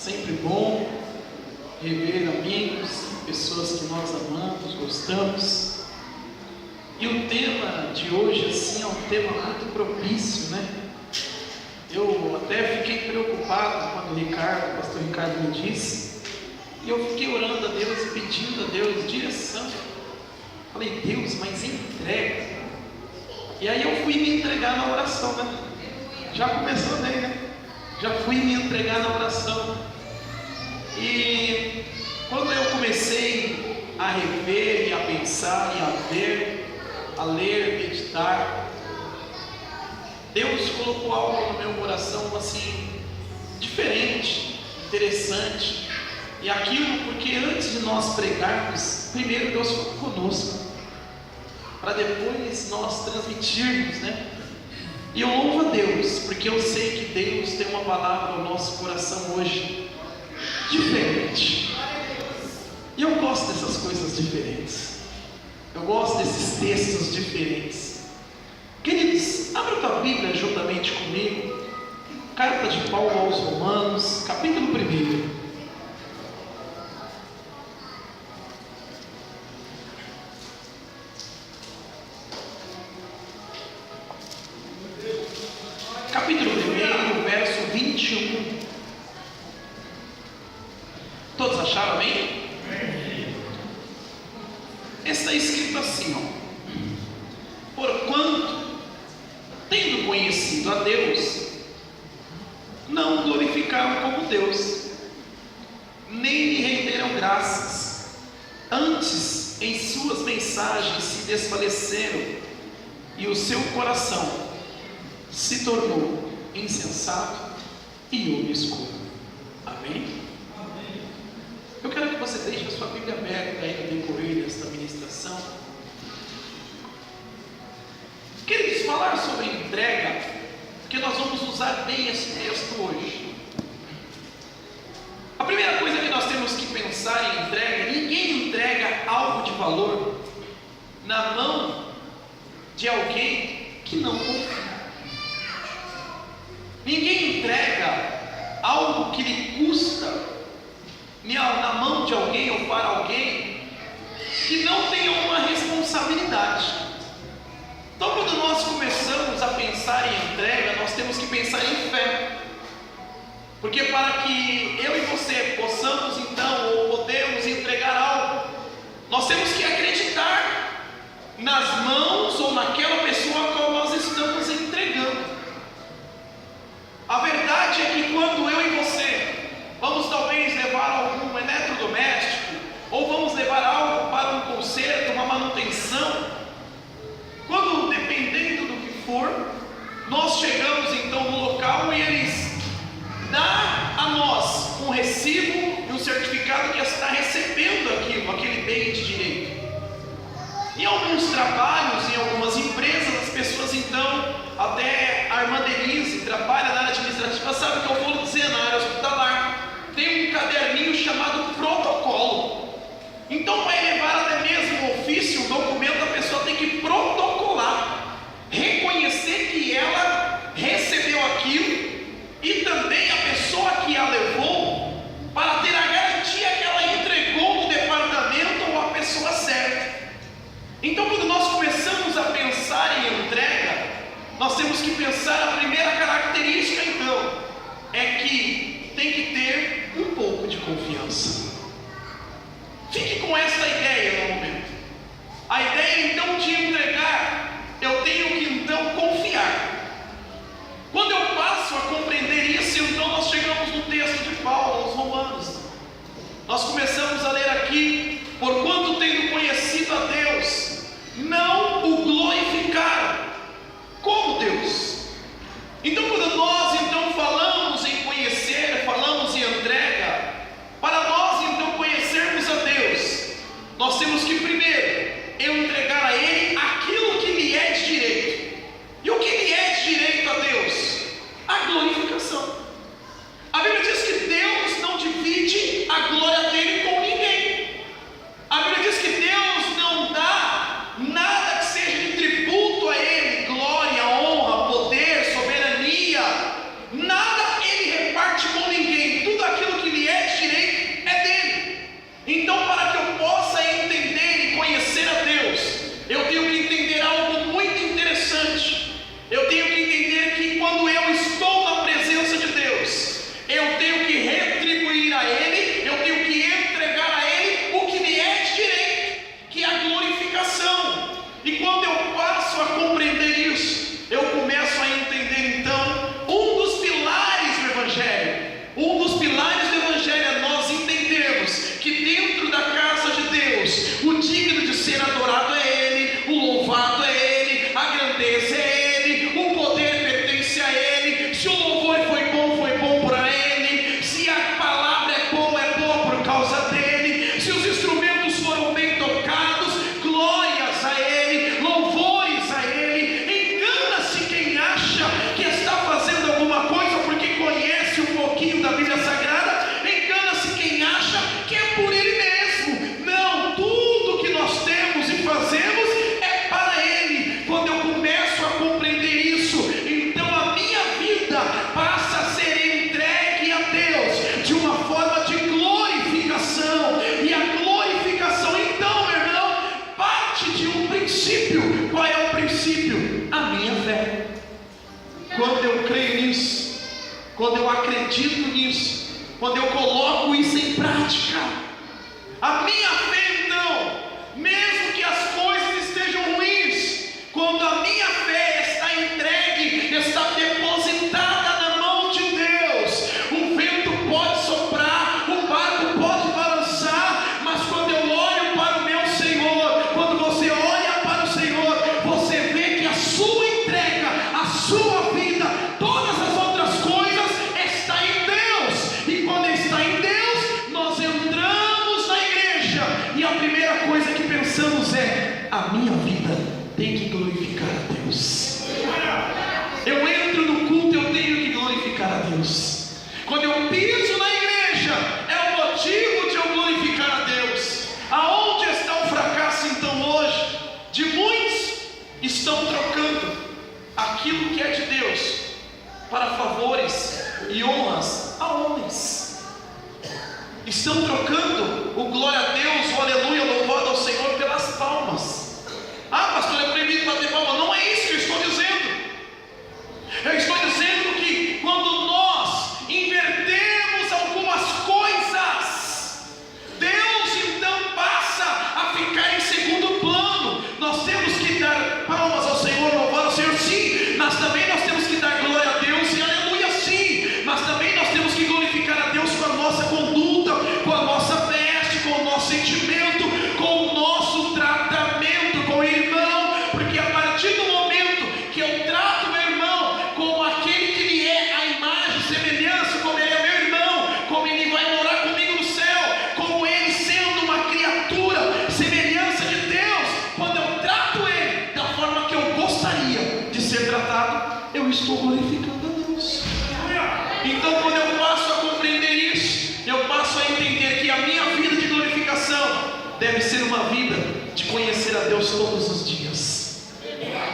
Sempre bom rever amigos, pessoas que nós amamos, gostamos. E o tema de hoje, assim, é um tema muito propício, né? Eu até fiquei preocupado quando o pastor Ricardo me disse, e eu fiquei orando a Deus e pedindo a Deus direção. Falei, Deus, mas entrega. E aí eu fui me entregar na oração, né? Já começou bem, né? Já fui me entregar na oração. E quando eu comecei a rever e a pensar e a ver, a ler, meditar, Deus colocou algo no meu coração assim, diferente, interessante. E aquilo porque antes de nós pregarmos, primeiro Deus falou conosco, para depois nós transmitirmos, né? E eu louvo a Deus, porque eu sei que Deus tem uma palavra no nosso coração hoje, diferente. E eu gosto dessas coisas diferentes. Eu gosto desses textos diferentes. Queridos, abra tua Bíblia juntamente comigo. Carta de Paulo aos Romanos, capítulo 1. Capítulo 1, verso 21. Todos acharam bem? Está escrito assim, ó: porquanto, tendo conhecido a Deus, não glorificaram como Deus, nem lhe renderam graças, antes em suas mensagens se desfaleceram, e o seu coração se tornou insensato e obscuro. Amém? Eu quero que você deixe a sua Bíblia aberta aí no decorrer desta ministração. Queridos, falar sobre entrega, porque nós vamos usar bem esse texto hoje. A primeira coisa que nós temos que pensar em entrega: ninguém entrega algo de valor na mão de alguém que não confia. Ninguém entrega algo que lhe custa na mão de alguém ou para alguém que não tenha uma responsabilidade. Então, quando nós começamos a pensar em entrega, nós temos que pensar em fé, porque para que eu e você possamos então, ou podemos entregar algo, nós temos que acreditar nas mãos ou naquela pessoa a qual nós estamos entregando. A verdade é que quando eu e você vamos talvez levar algum eletrodoméstico, ou vamos levar algo para um conserto, uma manutenção, quando, dependendo do que for, nós chegamos então no local e eles dão a nós um recibo e um certificado que está recebendo aquele bem de direito. Em alguns trabalhos, em algumas empresas, as pessoas então, até a irmã Denise trabalha na área administrativa, sabe o que eu vou dizer, na área hospitalar tem um caderninho chamado protocolo. Então, para levar até mesmo um ofício, um documento, a pessoa tem que protocolar, reconhecer que ela recebeu aquilo e também a pessoa que a levou, para ter a garantia que ela entregou no departamento ou a pessoa certa. Então, quando nós começamos a pensar em entrega, nós temos que pensar a primeira característica, então, é que tem que ter um pouco de confiança. Fique com esta ideia no momento. A ideia então de entregar, eu tenho que então confiar. Quando eu passo a compreender isso, então nós chegamos no texto de Paulo aos Romanos. Nós começamos a ler aqui: porquanto tendo conhecido a Deus, não o glorificaram como Deus. Então, quando nós então falamos em conhecer, falamos em entrega, para nós então conhecermos a Deus, nós temos que primeiro entregar a Ele aquilo quando eu acredito nisso, quando eu coloco isso em prática, a minha fé então, mesmo que as coisas estejam ruins, quando a minha fé está entregue, está depositada na mão de Deus, o vento pode soprar, o barco pode balançar, mas quando eu olho para o meu Senhor, quando você olha para o Senhor, você vê que a sua entrega, a sua vida, todas as outras coisas está em Deus. E quando está em Deus, nós entramos na igreja e a primeira coisa que pensamos é: a minha vida tem que glorificar a Deus. Eu entro no culto, eu tenho que glorificar a Deus. Quando eu piso na igreja, é o motivo de eu glorificar a Deus. Aonde está o fracasso então hoje? De muitos estão trocando aquilo que é de Deus para favores e honras a homens. Estão trocando o glória a Deus, o aleluia, louvado ao Senhor pelas palmas. Ah, pastor, é proibido bater palma. Não é isso que eu estou dizendo. Eu estou dizendo que quando nós invertemos algumas coisas, Deus então passa a ficar em segundo plano. Nós temos que dar palmas ao Senhor, louvar ao Senhor, sim, mas também nós temos que dar glória a Deus e aleluia, sim, mas também nós temos que glorificar a Deus com a nossa conduta, com a nossa veste, com o nosso sentimento, com o nosso tratamento com o irmão, porque a partir do momento que eu trato meu irmão como aquele que ele é, a imagem, semelhança, como ele é meu irmão, como ele vai morar comigo no céu, como ele sendo uma criatura, semelhança de Deus, quando eu trato ele da forma que eu gostaria de ser tratado, eu estou glorificando a Deus. Então quando eu passo a compreender isso, eu passo a entender que a minha vida de glorificação deve ser uma vida de conhecer a Deus todos os dias.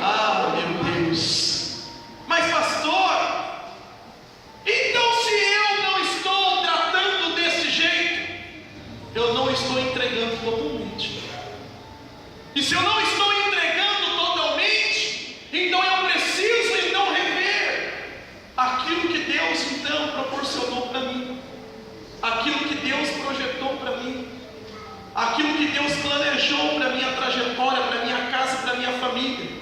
Ah, meu Deus! Mas pastor, então se eu não estou tratando desse jeito, eu não estou entregando totalmente. E se eu não estou entregando totalmente, então eu preciso então rever aquilo que Deus então proporcionou para mim, aquilo que Deus projetou para mim, aquilo que Deus planejou para a minha trajetória, para a minha casa, para a minha família.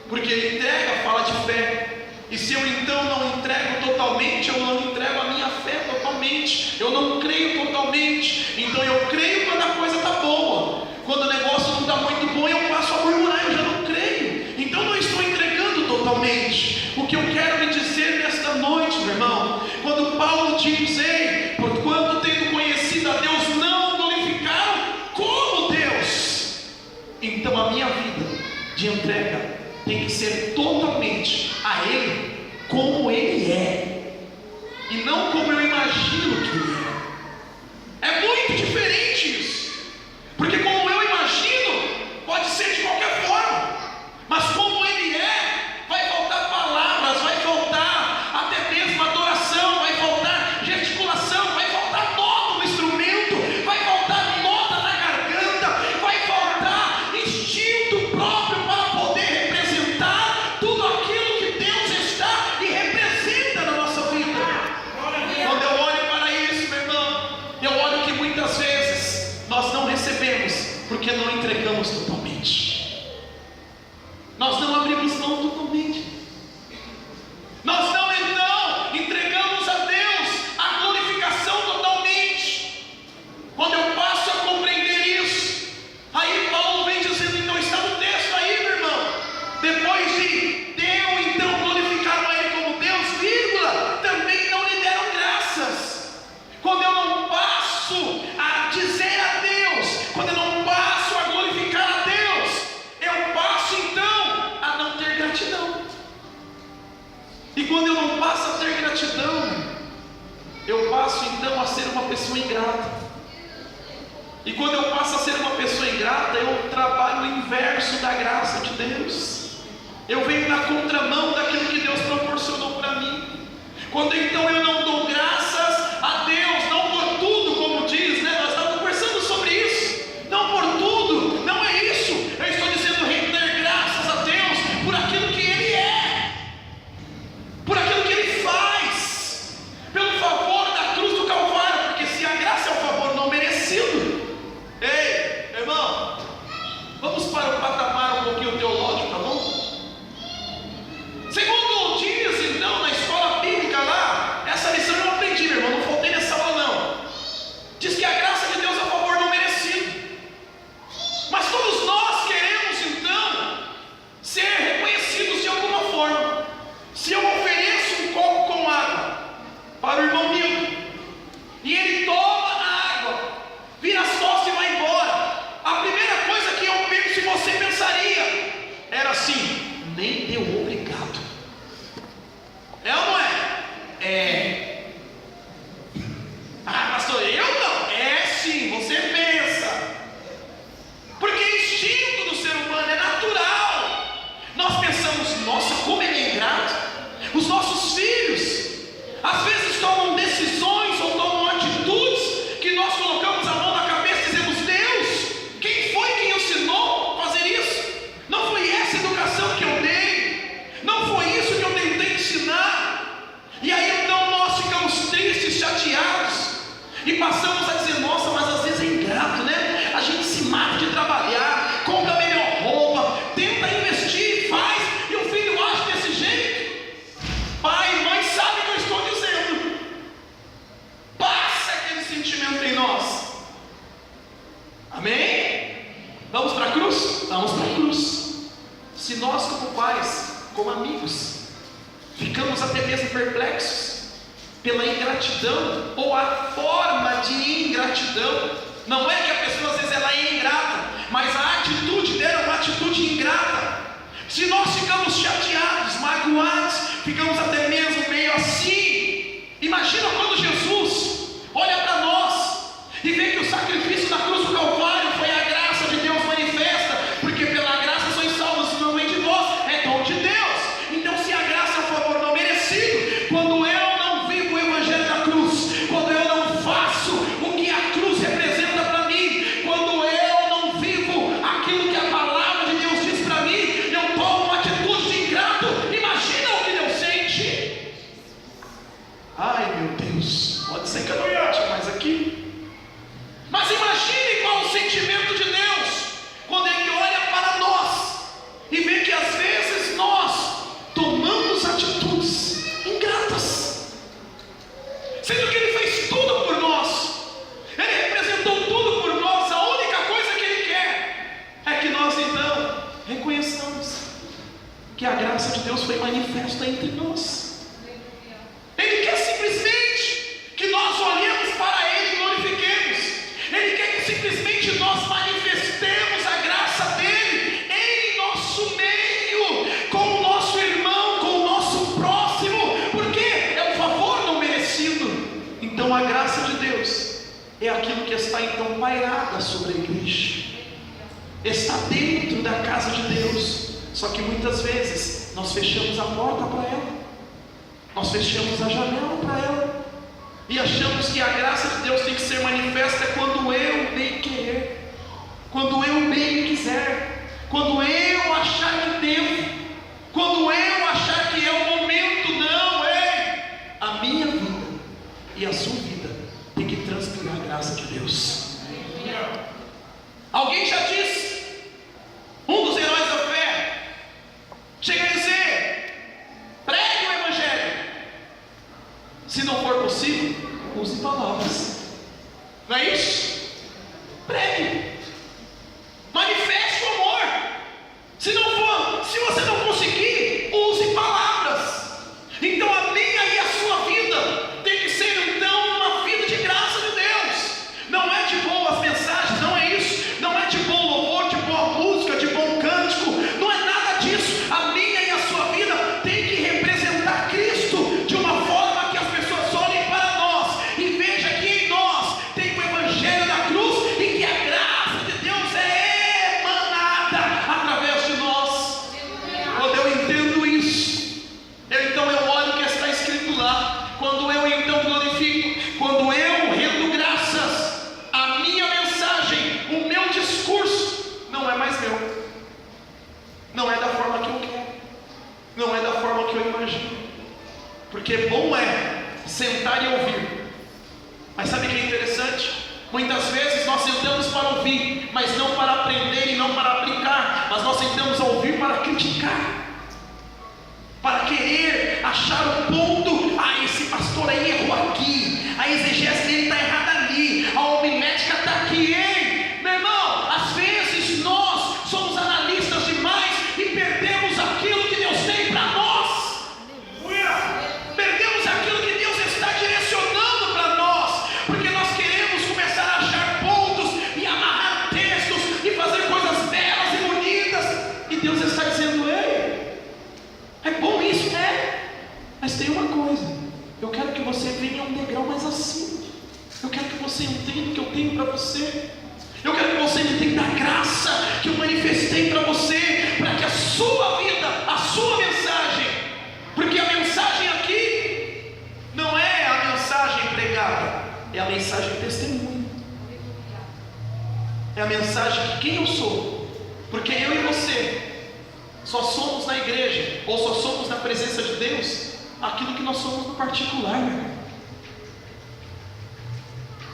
Porque entrega fala de fé. E se eu então não entrego totalmente, eu não entrego a minha fé totalmente, eu não creio totalmente. Então eu creio quando a coisa está boa, quando o negócio não está muito bom, eu passo a murmurar, eu já não creio. Então não estou entregando totalmente. O que eu quero lhe dizer nesta noite, meu irmão, quando Paulo diz: ei, porquanto tendo conhecido a Deus, não glorificaram como Deus. Então a minha vida de entrega tem que ser totalmente a Ele como Ele é, e não como eu imagino que Ele é. É muito diferente isso, porque como eu imagino, pode ser de qualquer forma, mas como Ele é, vai faltar palavras, vai faltar até mesmo adoração, vai faltar gesticulação, vai faltar nota no instrumento, vai faltar nota na garganta, vai faltar instinto próprio para poder representar tudo aquilo que Deus está e representa na nossa vida. Quando eu olho para isso, meu irmão, eu olho que muitas vezes nós não recebemos porque não entregamos totalmente. Nós não abrimos mão totalmente. Nós não então entregamos a Deus a glorificação totalmente. Quando eu passo a compreender isso, aí Paulo vem dizendo, então está no texto aí, meu irmão, depois de eu então glorificar a Ele como Deus, vírgula, também não lhe deram graças. Quando eu não passo a dizer a Deus, quando eu não passo a glorificar a Deus, eu passo então a não ter gratidão. E quando eu não passo a ter gratidão, eu passo então a ser uma pessoa ingrata. E quando eu passo a ser uma pessoa ingrata, eu trabalho o inverso da graça de Deus. Eu venho na contramão daquilo que Deus proporcionou para mim. Quando então eu não dou graças a Deus, não por tudo, como diz, né? Nós estamos conversando sobre isso. Não por tudo, não é isso. Eu estou dizendo render graças a Deus por aquilo que Ele é, por aquilo que Ele faz. nem deu obrigado. É ou não é? É. Ah, pastor, eu não. É sim, você pensa. Porque o instinto do ser humano é natural. Nós pensamos, nossa, como ele é ingrato. Os nossos filhos, às vezes tomam decisões ou tomam atitudes que nós colocamos a mão na cabeça e dizemos, Deus, quem foi quem ensinou a fazer isso? Não foi essa educação que eu dei, não foi isso que eu tentei ensinar. E aí então nós ficamos tristes, chateados e passamos a dizer, nossa, mas às vezes é ingrato, né? A gente se mata de trabalhar, compra a melhor roupa, tenta investir, faz, e o filho age desse jeito. Pai e mãe sabem o que eu estou dizendo. Passa aquele sentimento em nós. Amém? Vamos para a cruz? Vamos para a cruz. Se nós como pais, como amigos, ficamos até mesmo perplexos pela ingratidão ou a forma de ingratidão, não é que a pessoa às vezes ela é ingrata, mas a atitude dela é uma atitude ingrata. Se nós ficamos chateados, magoados, ficamos até mesmo meio assim, imagina quando Jesus olha para nós e vê que o sacrifício da cruz do Calvário foi a graça de Deus manifesta, porque pela graça sois salvos, isso não vem de vós, é dom de Deus. Então se a graça é um favor não merecido, quando eu não vivo o evangelho da cruz, quando eu não faço o que a cruz representa para mim, quando eu não vivo aquilo que a palavra de Deus diz para mim, eu tomo uma atitude de ingrato. Imagina o que Deus sente. Ai meu Deus, pode ser que eu não ache mais aqui, mas imagine qual o sentimento de Deus quando Ele olha para nós e vê que às vezes nós tomamos atitudes ingratas, sendo que Ele fez tudo por nós, Ele representou tudo por nós. A única coisa que Ele quer é que nós então reconheçamos que a graça de Deus foi manifesta entre nós. Ele quer simplesmente que nós olhemos para Ele e glorifiquemos. Ele quer que simplesmente nós manifestemos a graça dEle em nosso meio, com o nosso irmão, com o nosso próximo, porque é um favor não merecido. Então a graça de Deus é aquilo que está então pairada sobre a igreja, está dentro da casa de Deus. Só que muitas vezes nós fechamos a porta para ela, nós fechamos a janela para ela, e achamos que a graça de Deus tem que ser manifesta quando eu bem querer, quando eu bem quiser, quando eu achar que devo, quando eu achar que é o momento. Não, a minha vida e a sua vida tem que transpirar a graça de Deus. Alguém já disse, um dos heróis da fé chega a dizer, pregue o evangelho. Se não for possível, use palavras. Não é isso? Pregue. Manifeste o amor. Se você não conseguir, use palavras. Então a minha e a sua vida tem que ser então uma vida de graça de Deus. Não é de boas mensagens, não é isso. Não é de bom louvor, de boa música, de bom cântico. Não é nada disso. A minha e a sua vida tem que representar Cristo de uma forma que as pessoas olhem para nós e vejam que em nós tem o evangelho da cruz e que a graça de Deus é emanada através de nós. Quando eu entendo isso, eu olho o que está escrito lá. Quando eu então glorifico, quando eu rendo graças, a minha mensagem, o meu discurso não é mais meu, não é da forma que eu quero, não é da forma que eu imagino, porque bom é sentar e ouvir, mas sabe o que é interessante? Muitas vezes nós sentamos para ouvir, mas não para aprender e não para aplicar, mas nós sentamos a ouvir para criticar, para querer achar o ponto. Esse pastor aí errou aqui, a exegese dele está errada ali, a homilética está aqui. Meu irmão, às vezes nós somos analistas demais e perdemos aquilo que Deus tem para nós, perdemos aquilo que Deus está direcionando para nós, porque nós queremos começar a achar pontos e amarrar textos e fazer coisas belas e bonitas, e Deus está dizendo, ei, tem uma coisa: eu quero que você venha um degrau mais acima. Eu quero que você entenda o que eu tenho para você. Eu quero que você entenda a graça que eu manifestei para você, para que a sua vida, a sua mensagem, porque a mensagem aqui não é a mensagem pregada, é a mensagem testemunho. É a mensagem de quem eu sou, porque eu e você só somos na igreja, ou só somos na presença de Deus, aquilo que nós somos no particular, meu irmão.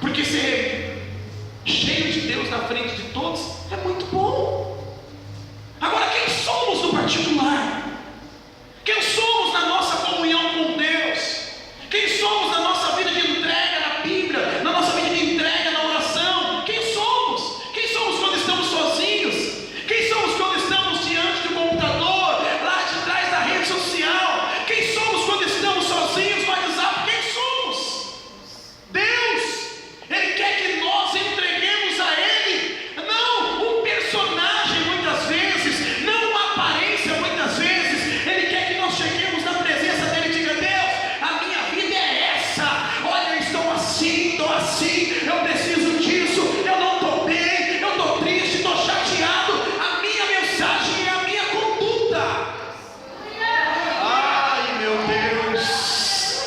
Porque ser cheio de Deus na frente de todos é muito bom. Agora, quem somos no particular? Quem somos na nossa comunhão com Deus? Quem somos na nossa vida de entrega na Bíblia, na nossa vida de entrega na oração? Quem somos? Quem somos quando estamos sozinhos? Quem somos quando estamos diante do computador, lá de trás da rede social? Quem somos quando estamos sozinhos no WhatsApp? Quem somos? Deus, Ele quer que nós entreguemos a Ele, não um personagem muitas vezes, não uma aparência muitas vezes. Ele quer que nós cheguemos na presença dEle e diga: Deus, a minha vida é essa, olha, eu estou assim, eu preciso disso, eu não estou bem, eu estou triste, estou chateado. A minha mensagem é a minha conduta. Ai, meu Deus,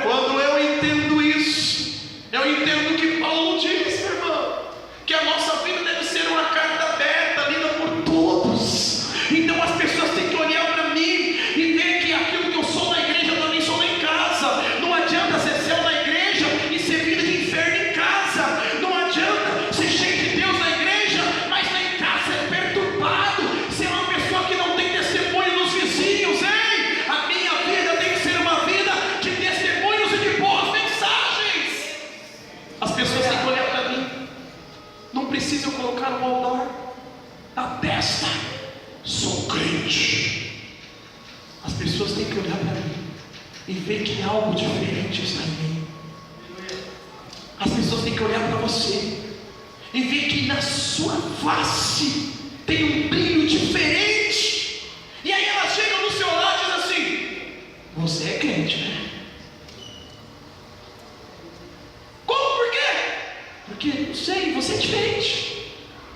quando eu entendo isso, eu entendo o que Paulo diz, meu irmão, que a nossa vida deve ser uma carta aberta, lida por todos. Então as pessoas têm que olhar para mim e ver que aquilo que eu sou na igreja eu também sou lá em casa. Não adianta ser céu na igreja e ser vida de inferno em casa. Não adianta ser cheio de Deus na igreja, mas lá em casa é perturbado, ser uma pessoa que não tem testemunho nos vizinhos. Ei, a minha vida tem que ser uma vida de testemunhos e de boas mensagens. As pessoas têm que olhar para mim. Não precisa eu colocar um outdoor na testa: sou crente. As pessoas têm que olhar para mim e ver que algo diferente está em mim. As pessoas têm que olhar para você e ver que na sua face tem um brilho diferente. E aí elas chegam no seu lado e dizem assim: você é crente, né? Como? Por quê? Porque, não sei, você é diferente.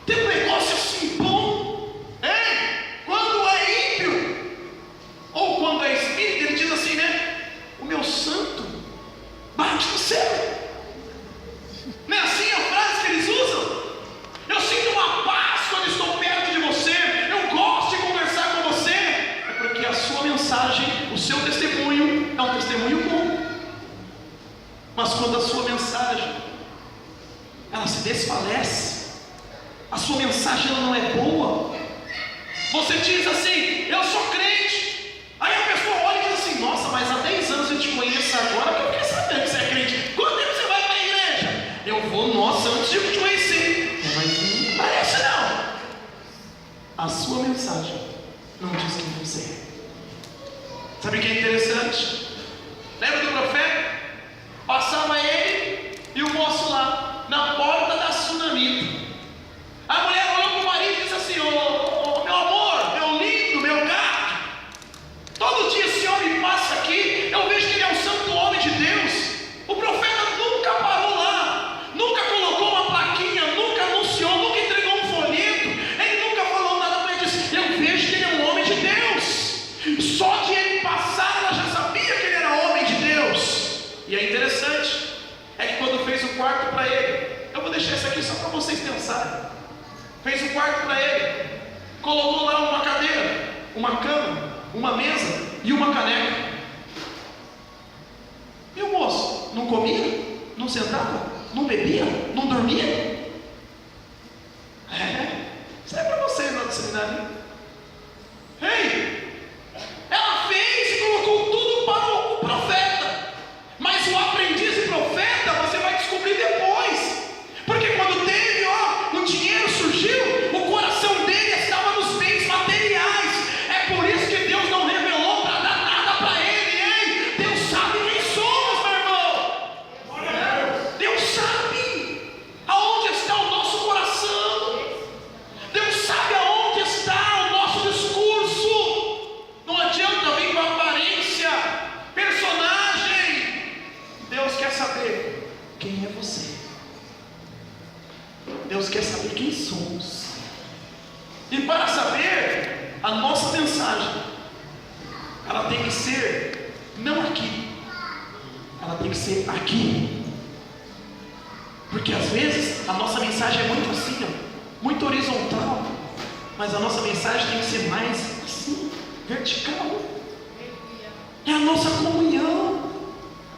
Tem um negócio assim bom. Ei, quando é ímpio ou quando é espírito, ele diz assim, né? O meu santo bate no céu. Não é assim a frase que eles usam? Eu sinto uma paz quando estou perto de você, eu gosto de conversar com você. É porque a sua mensagem, o seu testemunho é um testemunho bom. Mas quando a sua mensagem ela se desfalece, a sua mensagem ela não é boa, você diz assim: eu sou crente. Aí a pessoa olha e diz assim: nossa, mas há 10 anos eu te conheço, agora que eu fiquei sabendo que você é crente. Quanto tempo você vai para a igreja? Eu vou, nossa, antes de eu te conhecer. Mas não parece não. A sua mensagem não diz quem você é. Sabe o que é interessante? Lembra do profeta? Passava ele e o moço lá na porta da sunamita. A mulher olhou para o marido e disse assim: ô, meu amor, meu lindo, meu gato, todo dia esse homem passa aqui, eu vejo que ele é um santo homem de Deus. O profeta nunca parou lá, nunca colocou uma plaquinha, nunca anunciou, nunca entregou um folheto, ele nunca falou nada para ele. Disse: eu vejo que ele é um homem de Deus. Só de ele passar, ela já sabia que ele era homem de Deus. E é interessante, é que quando fez o quarto para ele, eu vou deixar isso aqui só para vocês pensarem. Fez um quarto para ele, colocou lá uma cadeira, uma cama, uma mesa e uma caneca. E o moço não comia, não sentava, não bebia, não dormia? Isso é para vocês lá do seminário. Ei, ela fez e colocou tudo para o profeta. Mas o aprendiz e profeta você vai descobrir depois. Porque quando teve, o dinheiro surgiu, o coração dele estava nos bens materiais. É por isso que Deus não revelou para dar nada para ele. Ei, Deus sabe quem somos, meu irmão. Deus sabe aonde Deus quer saber quem somos. E para saber, a nossa mensagem, ela tem que ser não aqui, ela tem que ser aqui. Porque às vezes a nossa mensagem é muito assim, ó, muito horizontal, mas a nossa mensagem tem que ser mais assim, vertical. É a nossa comunhão,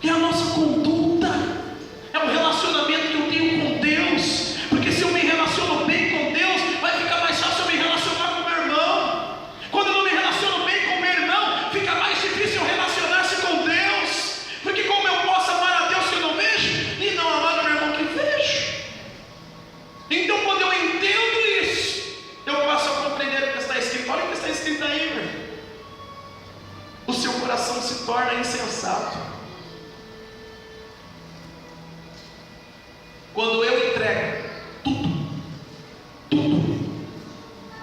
é a nossa conduta, é o relacionamento que eu tenho com Deus. Porque se eu me relaciono bem com Deus, vai ficar mais fácil eu me relacionar com meu irmão. Quando eu não me relaciono bem com meu irmão, fica mais difícil eu relacionar-se com Deus. Porque como eu posso amar a Deus que eu não vejo, e não amar o meu irmão que vejo? Então quando eu entendo isso, eu passo a compreender o que está escrito. Olha o que está escrito aí, meu irmão. O seu coração se torna insensato quando eu entrego tudo,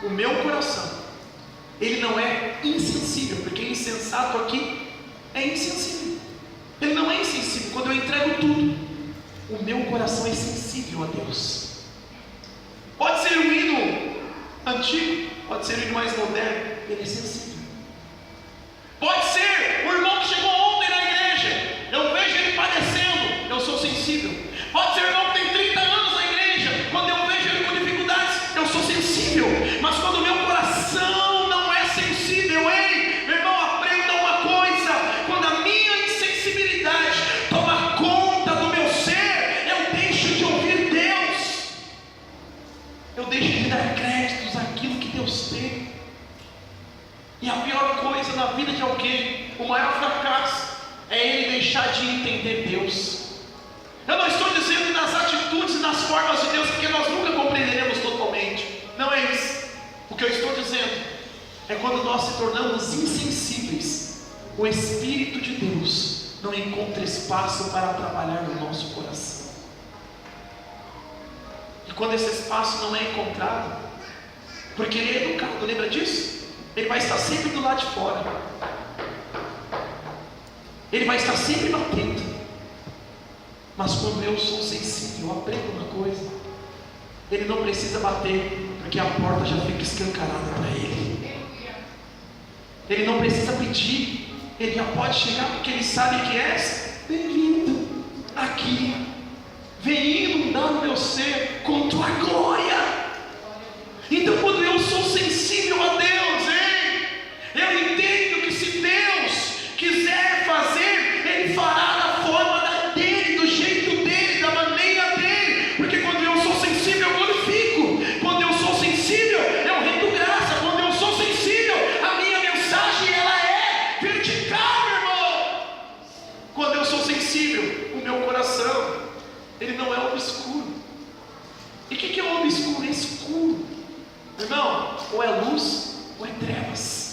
o meu coração, ele não é insensível, porque insensato aqui é insensível, ele não é insensível. Quando eu entrego tudo, o meu coração é sensível a Deus. Pode ser um hino antigo, pode ser um hino mais moderno, ele é sensível. Pode ser o irmão que chegou ontem na igreja, eu vejo ele padecendo, eu sou sensível. Pode ser o irmão que tem 30 anos na igreja, quando eu vejo ele com dificuldades, eu sou sensível. Mas quando o meu coração não é sensível, ei, meu irmão, aprenda uma coisa: quando a minha insensibilidade toma conta do meu ser, eu deixo de ouvir Deus, eu deixo de dar créditos àquilo que Deus tem. E a pior coisa na vida de alguém, o maior fracasso, é ele deixar de entender Deus. Eu não estou dizendo nas atitudes e nas formas de Deus, porque nós nunca compreenderemos totalmente. Não é isso. O que eu estou dizendo é quando nós se tornamos insensíveis, o Espírito de Deus não encontra espaço para trabalhar no nosso coração. E quando esse espaço não é encontrado, porque ele é educado, lembra disso? Ele vai estar sempre do lado de fora, ele vai estar sempre batendo. Mas quando eu sou sensível, eu aprendo uma coisa: ele não precisa bater, porque a porta já fica escancarada para ele. Ele não precisa pedir, ele já pode chegar, porque ele sabe que és bem-vindo aqui, vem inundar o meu ser com tua glória. Então quando eu sou sensível a Deus, eu entendo que se Deus quiser fazer, ele fará da forma dele, do jeito dele, da maneira dele. Porque quando eu sou sensível, eu glorifico. Quando eu sou sensível, eu rendo graça. Quando eu sou sensível, a minha mensagem, ela é vertical, meu irmão. Quando eu sou sensível, o meu coração, ele não é obscuro. E o que é obscuro? É escuro, irmão. Ou é luz ou é trevas.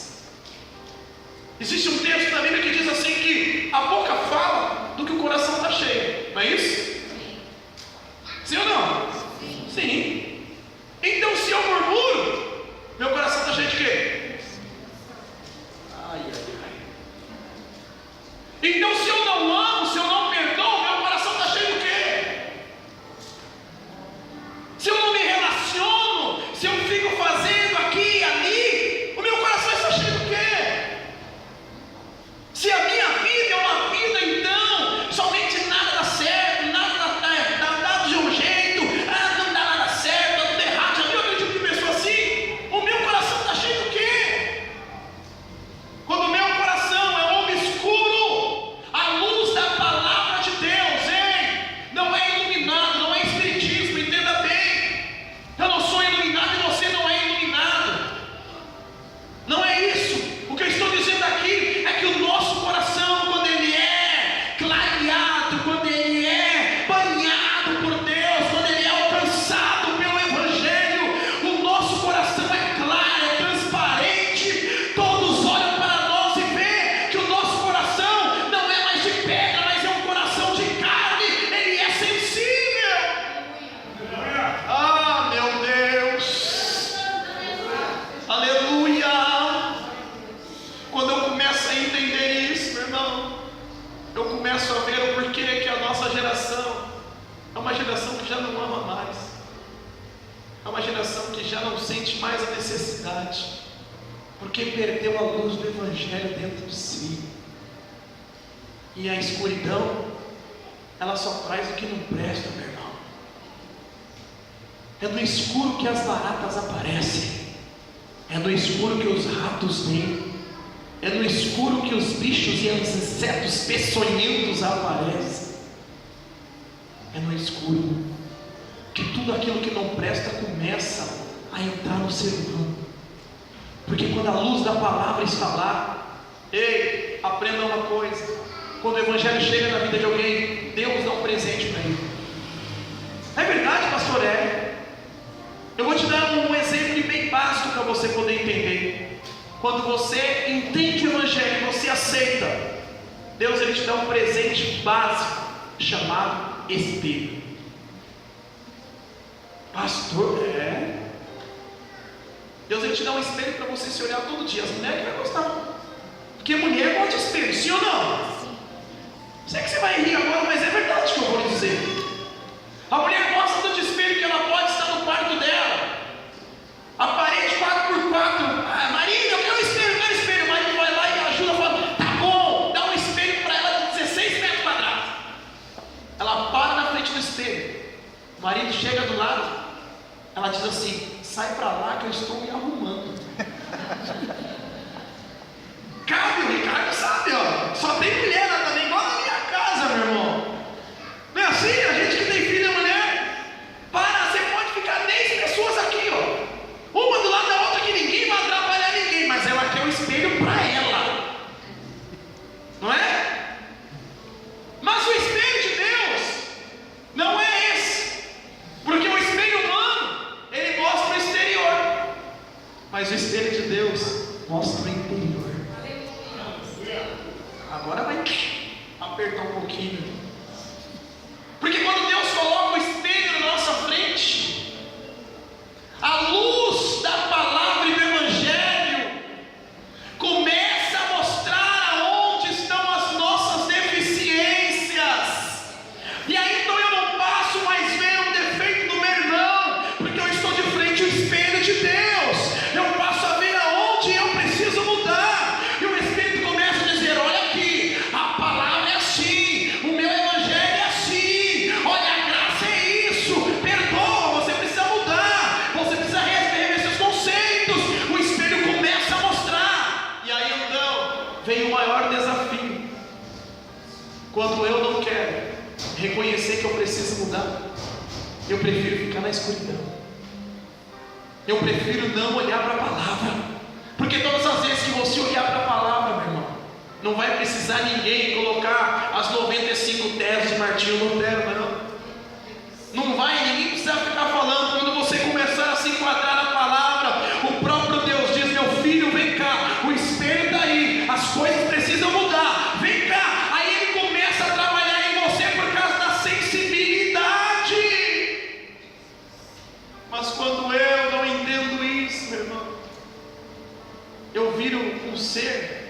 Existe um texto na Bíblia que diz assim, que a boca fala do que o coração está cheio. Não é isso? Sim ou não? Sim. Então se eu murmuro, meu coração está cheio de quê? Ai, ai, ai. Então se eu não amo, se eu não perdoo, meu coração está cheio de quê? Se eu não me relaciono, se eu fico fazendo aqui e ali, o meu coração está cheio do quê? Se a minha vida é uma vida, então, somente nada dá certo, nada dá de um jeito, não dá nada certo, tá tudo errado. Já viu aquele tipo de pessoa assim? O meu coração está cheio do quê? Quando o meu coração é obscuro, a luz da palavra de Deus, não é iluminado, não é espiritismo, entenda bem. Eu não sou iluminado e você não é iluminado. Não é isso. O que eu estou dizendo aqui é que o nosso coração, quando ele é clareado, quando ele é banhado por Deus, quando ele é alcançado pelo Evangelho, o nosso coração é claro, é transparente. Todos olham para nós e veem que o nosso coração não é mais de pedra, mas é um coração de carne. Ele é sensível. Ah, meu Deus, aleluia. Quando eu começo a entender isso, meu irmão, eu começo a ver o porquê que a nossa geração é uma geração que já não ama mais. É uma geração que já não sente mais a necessidade, porque perdeu a luz do Evangelho dentro de si. E a escuridão, ela só traz o que não presta, meu irmão. É no escuro que as baratas aparecem, é no escuro que os ratos vêm, é no escuro que os bichos e os insetos peçonhentos aparecem. É no escuro que tudo aquilo que não presta começa a entrar no ser humano. Porque quando a luz da palavra está lá, ei, aprenda uma coisa: quando o Evangelho chega na vida de alguém, Deus dá um presente para ele. É verdade, pastor Hélio? Eu vou te dar um exemplo bem básico para você poder entender. Quando você entende o Evangelho, você aceita, Deus ele te dá um presente básico chamado espelho. Pastor, Deus ele te dá um espelho para você se olhar todo dia. As mulheres que vai gostar, porque mulher gosta de espelho, sim ou não? Sei que você vai rir agora, mas é verdade o que eu vou lhe dizer. A mulher gosta do espelho que ela pode estar no quarto dela, a parede 4x4. Maria, eu quero espelho, eu quero espelho. O marido vai lá e ajuda, fala, tá bom, dá um espelho para ela de 16 metros quadrados. Ela para na frente do espelho, o marido chega do lado, ela diz assim: sai para lá que eu estou me arrumando. Cabe, o Ricardo sabe, ó, só tem mulher lá também, igual na minha casa, meu irmão. Não é assim? A gente que tem filha mulher, para, você pode ficar 10 pessoas aqui, ó, uma do lado da outra, que ninguém vai atrapalhar ninguém, mas ela quer o espelho para ela, não é? Mas o espelho de Deus não é esse, porque o espelho humano ele mostra o exterior, mas o espelho de Deus mostra o interior. Agora vai apertar um pouquinho, porque quando Deus coloca o espelho na nossa frente, a luz da palavra e do Evangelho começa a mostrar aonde estão as nossas deficiências. E aí então eu não passo mais ver o defeito do meu irmão, porque eu estou de frente ao espelho de Deus. Eu passo a ver aonde eu preciso mudar, e o Espírito começa a dizer: olha aqui, a palavra é assim, o meu Evangelho é assim, olha, a graça é isso, perdoa, você precisa mudar, você precisa rever seus conceitos. O espelho começa a mostrar, e aí então vem o maior desafio. Quando eu não quero reconhecer que eu preciso mudar, eu prefiro ficar na escuridão, eu prefiro não olhar para a palavra, porque todas as vezes que você olhar para a palavra, meu irmão, não vai precisar ninguém colocar as 95 teses de Martinho Lutero, não vai, ninguém precisa ficar falando. Quando você começar a se enquadrar na palavra, o próprio Deus diz: meu filho, vem cá, o espelho está aí, as coisas precisam mudar, vem cá. Aí ele começa a trabalhar em você por causa da sensibilidade. Mas quando eu não entendo isso, meu irmão, eu viro um ser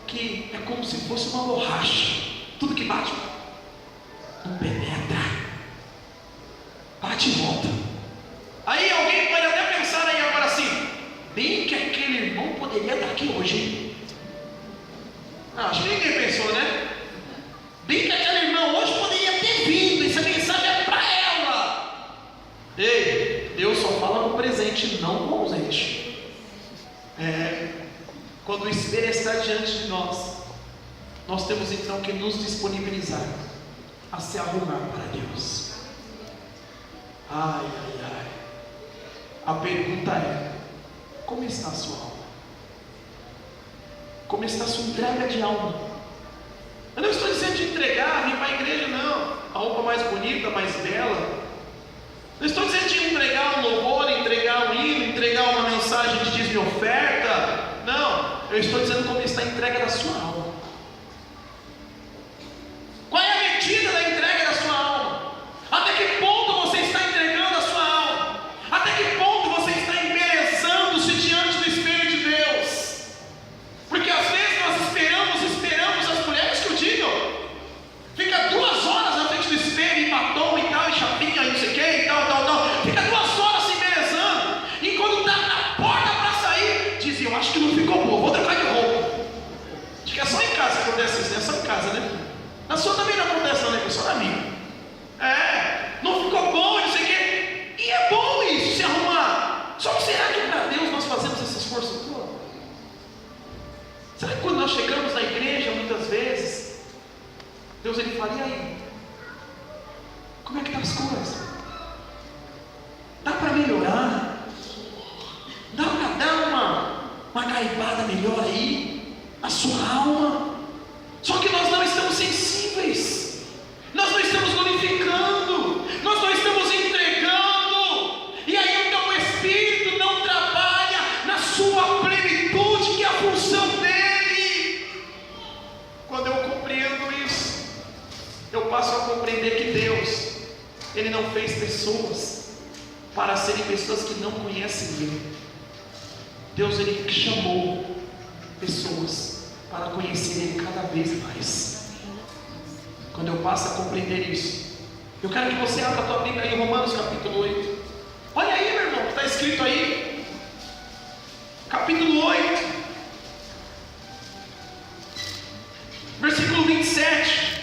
que é como se fosse uma borracha, tudo que bate não penetra, bate e volta. Aí alguém pode até pensar aí agora assim: bem que aquele irmão poderia estar aqui hoje, hein? Acho que ninguém pensou, né? Bem que aquela irmã hoje poderia ter vindo, essa mensagem é para ela. Ei, Deus só fala no presente, não no ausente. Quando o espelho está diante de nós, nós temos então que nos disponibilizar a se arrumar para Deus. Ai. A pergunta é: como está a sua alma? Como está a sua entrega de alma? Eu não estou dizendo de entregar, vir para a igreja, não, a roupa mais bonita, mais bela. Não estou dizendo de entregar um louvor, entregar um hino, entregar uma mensagem de dízimo e oferta. Não, eu estou dizendo como está a entrega da sua alma. Qual é a medida da entrega da sua alma? Até que ponto você está entregando a sua alma? Até que ponto você está embelezando-se diante do Espelho de Deus? Porque às vezes nós esperamos as mulheres que o digam. Fica 2 horas na frente do espelho, em batom e tal, e chapinha, e não sei o que, e tal. Fica 2 horas. nós chegamos na igreja, muitas vezes, Deus ele fala: e aí? Como é que estão as coisas? Dá para melhorar? Dá para dar uma gaibada melhor aí? A sua alma? Só que nós não estamos sensíveis, nós não estamos glorificando, nós não estamos entregando, e aí então o Espírito não trabalha na sua plenitude, que é a função dele. Quando eu compreendo isso, eu passo a compreender que Deus, ele não fez pessoas para serem pessoas que não conhecem Ele. Deus ele chamou pessoas para conhecer Ele cada vez mais. Quando eu passo a compreender isso, eu quero que você abra a tua Bíblia em Romanos capítulo 8. Olha aí, meu irmão, que está escrito aí, capítulo 8, versículo 27,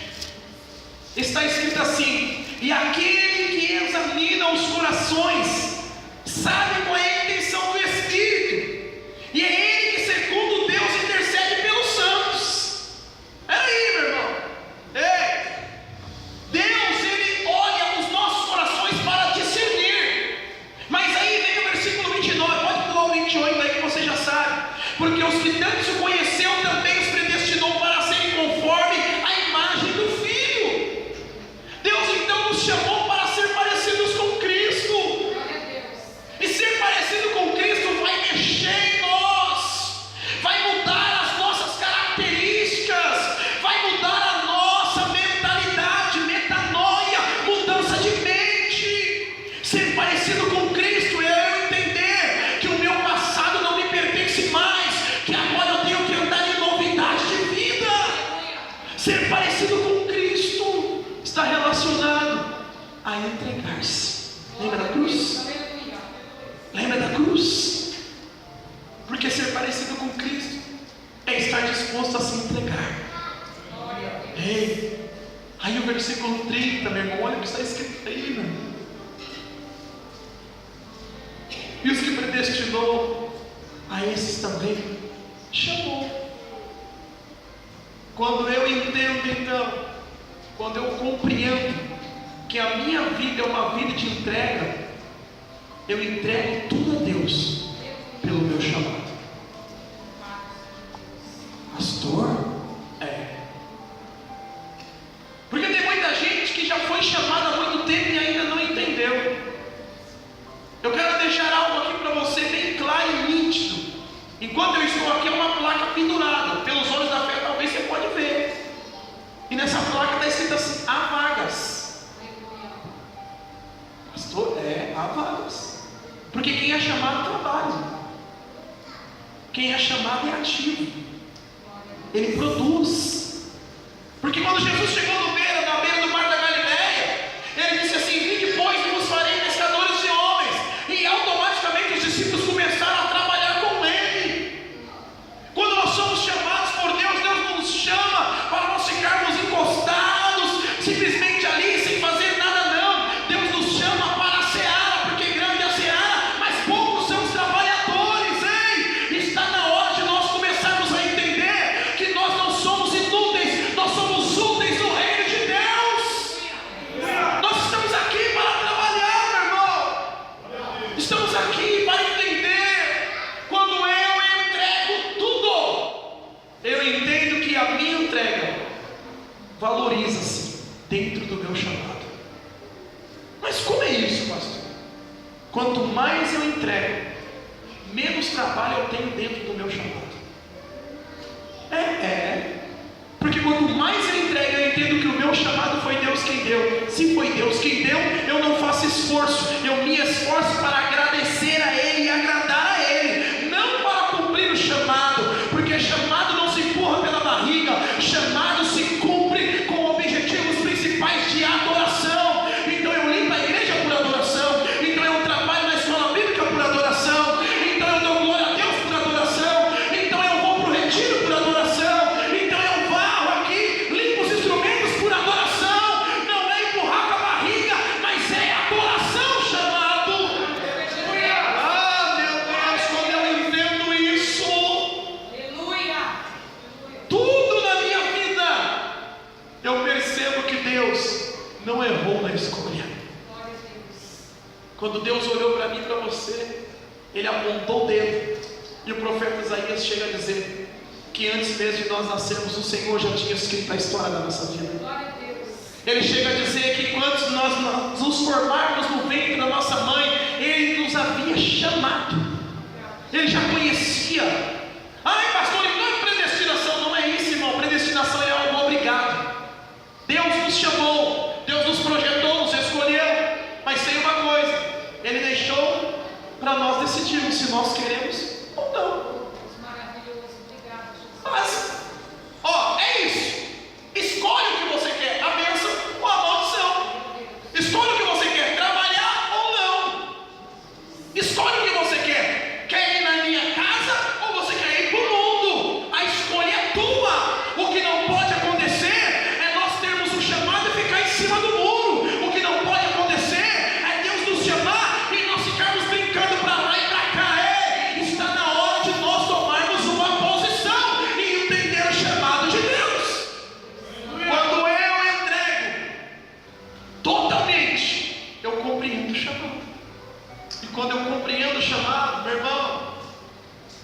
está escrito assim: e aquele que examina os corações sabe qual é a intenção do Espírito, e é Ele que segundo Deus intercede pelos santos. É aí, meu irmão. Deus ele olha os nossos corações para discernir. Mas aí vem o versículo 29, pode pular o 28 aí que você já sabe. Porque os que tanto se conheceu também os predestinou para serem conforme a imagem do Filho. Deus então nos chamou para ser parecidos com Cristo. E ser parecido com Cristo vai mexer em nós, vai mudar as nossas características, vai mudar a nossa mentalidade, metanoia, mudança de mente. Ser parecido com Cristo é eu entender que o meu passado não me pertence mais, que agora eu tenho que andar em novidade de vida. Ser parecido com Cristo está relacionado a entregar-se. Lembra da cruz? Lembra da cruz? Porque ser parecido com Cristo é estar disposto a se entregar. Ei, aí o versículo 30, meu irmão, olha o que está escrito aí, meu irmão. E os que predestinou, a esses também chamou. Quando eu entendo então, quando eu compreendo que a minha vida é uma vida de entrega, eu entrego tudo a Deus pelo meu chamado. Pastor? Porque tem muita gente que já foi chamada há muito tempo e ainda não entendeu. Eu quero deixar algo aqui para você bem claro e nítido. Enquanto eu estou aqui, é uma placa pendurada. Pelos olhos da fé, talvez você pode ver. E nessa placa está escrito assim: há vagas. Pastor, há vagas. Porque quem é chamado trabalha. Quem é chamado é ativo. Ele produz. Porque quando Jesus chegou na beira do mar da Galileia, ele disse assim: vinde pois e vos farei pescadores de homens. E automaticamente os discípulos começaram a trabalhar com ele. Quando nós somos chamados por Deus, Deus não nos chama para nós ficarmos encostados simplesmente ali sem fazer nada, não. Deus nos chama para a seara, porque grande é a seara, mas poucos são os trabalhadores. Está na hora de nós começarmos a entender que nós não somos inúteis, nós somos úteis no reino de Deus. Nós estamos aqui para trabalhar, meu irmão. Estamos aqui para entender. Quando eu entrego tudo, eu entendo que a minha entrega valoriza-se dentro do meu chamado. Mas como é isso, pastor? Quanto mais eu entrego, menos trabalho eu tenho dentro do meu chamado. Porque quanto mais eu entrego, eu entendo que o meu chamado foi Deus quem deu. Se foi Deus quem deu, eu não faço esforço, eu me esforço para agradecer a Ele e agradar a Ele, não para cumprir o chamado, porque chamado não se empurra pela barriga, chamado se cumpre com objetivos principais de adoração. Então eu limpo a igreja por adoração, então eu trabalho na escola bíblica por adoração, então eu dou glória a Deus por adoração, então eu vou para o retiro por adoração, então eu varro aqui, limpo os instrumentos por adoração. Não é empurrar com a barriga, mas é adoração chamado. Quando Deus olhou para mim e para você, Ele apontou o dedo. E o profeta Isaías chega a dizer que antes mesmo de nós nascermos, o Senhor já tinha escrito a história da nossa vida. Ele chega a dizer que enquanto nós nos formarmos no ventre da nossa mãe, Ele nos havia chamado. Ele já conhecia. Ai, pastor, então é predestinação. Não é isso, irmão. Predestinação é algo obrigado. Deus nos chamou, Deus nos projetou, nos escolheu. Mas tem uma coisa: Ele deixou para nós decidirmos se nós queremos ou não. Mas, é isso. Escolhe o que você quer, a bênção ou a maldição. Escolhe o que você quer, trabalhar ou não. Escolhe o que você quer. Quer ir na minha casa ou você quer ir para o mundo? A escolha é tua. O que não pode acontecer é nós termos um chamado e ficar em cima do muro. O que não pode acontecer é Deus nos chamar e nós ficarmos brincando para lá e para cá. Está na hora de nós tomarmos uma posição e entender o chamado de Deus. Quando eu entrego totalmente, eu compreendo o chamado. E quando eu compreendo o chamado, meu irmão,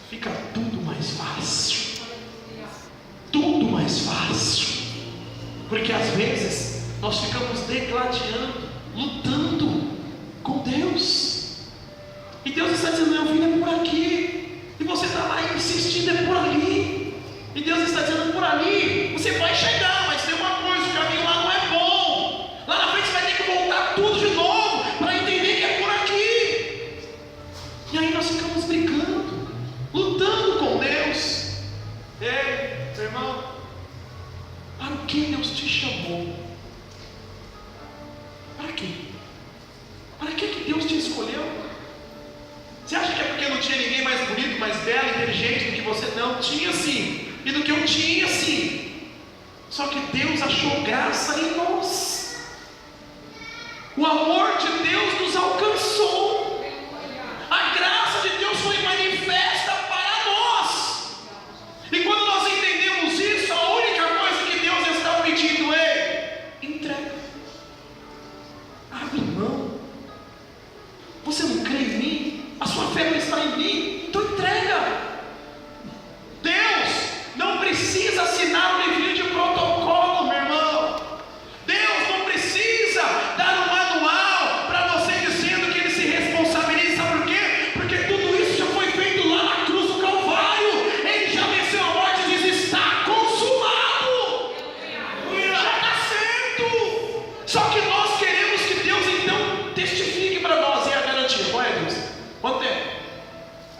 fica tudo mais fácil. Tudo mais fácil. Porque às vezes nós ficamos degladiando, lutando com Deus. E Deus está dizendo: meu filho, é por aqui. E você está lá insistindo, é por ali. E Deus está dizendo: por ali você vai chegar, mas tem uma coisa: o caminho lá não é bom. Lá na frente você vai ter que voltar tudo de novo para entender que é por aqui. E aí nós ficamos brigando, lutando com Deus. Ei, meu irmão, para o que Deus te chamou? Para quê? Para que Deus te escolheu? Você acha que é porque não tinha ninguém mais bonito, mais belo, inteligente do que você? Não, tinha sim. E do que eu tinha sim. Só que Deus achou graça em nós. O amor de Deus nos alcançou. A graça de Deus foi manifesta para nós. E quando nós entendemos isso, a única coisa que Deus está pedindo é: entrega. Abre mão. Você não crê em mim? A sua fé não está em mim? Então entrega. Deus não precisa assinar um livrinho de protocolo, meu irmão. Deus não precisa dar um manual para você dizendo que Ele se responsabiliza. Sabe por quê? Porque tudo isso já foi feito lá na cruz do Calvário. Ele já venceu a morte e diz: está consumado. Já está certo. Só que nós queremos que Deus então testifique para nós. E a garantia, qual é, Deus? Quanto tempo?